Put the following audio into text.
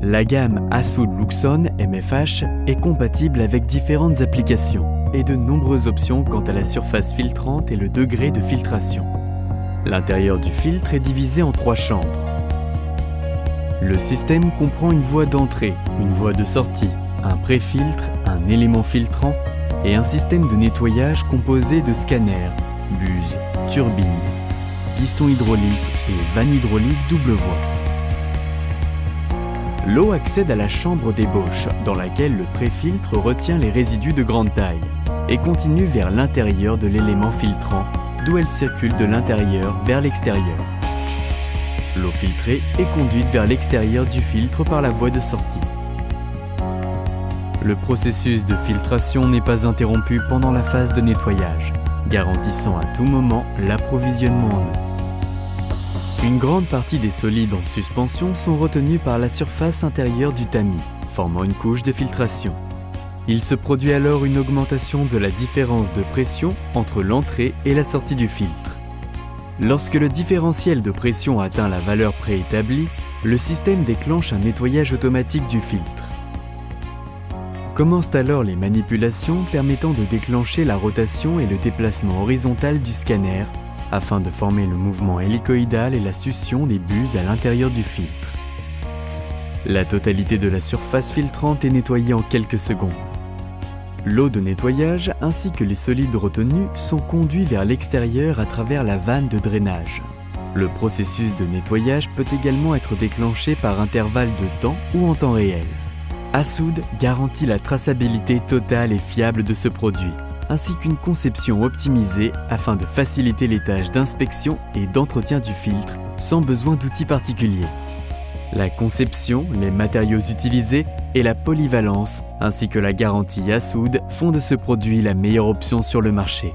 La gamme Assoud Luxon MFH est compatible avec différentes applications et de nombreuses options quant à la surface filtrante et le degré de filtration. L'intérieur du filtre est divisé en 3 chambres. Le système comprend une voie d'entrée, une voie de sortie, un pré-filtre, un élément filtrant et un système de nettoyage composé de scanners, buses, turbines, pistons hydrauliques et vannes hydrauliques double voie. L'eau accède à la chambre d'ébauche dans laquelle le pré-filtre retient les résidus de grande taille et continue vers l'intérieur de l'élément filtrant d'où elle circule de l'intérieur vers l'extérieur. L'eau filtrée est conduite vers l'extérieur du filtre par la voie de sortie. Le processus de filtration n'est pas interrompu pendant la phase de nettoyage, garantissant à tout moment l'approvisionnement en eau. Une grande partie des solides en suspension sont retenus par la surface intérieure du tamis, formant une couche de filtration. Il se produit alors une augmentation de la différence de pression entre l'entrée et la sortie du filtre. Lorsque le différentiel de pression atteint la valeur préétablie, le système déclenche un nettoyage automatique du filtre. Commencent alors les manipulations permettant de déclencher la rotation et le déplacement horizontal du scanner afin de former le mouvement hélicoïdal et la succion des buses à l'intérieur du filtre. La totalité de la surface filtrante est nettoyée en quelques secondes. L'eau de nettoyage ainsi que les solides retenus sont conduits vers l'extérieur à travers la vanne de drainage. Le processus de nettoyage peut également être déclenché par intervalle de temps ou en temps réel. Assoud garantit la traçabilité totale et fiable de ce produit, ainsi qu'une conception optimisée afin de faciliter les tâches d'inspection et d'entretien du filtre sans besoin d'outils particuliers. La conception, les matériaux utilisés et la polyvalence, ainsi que la garantie Assoud font de ce produit la meilleure option sur le marché.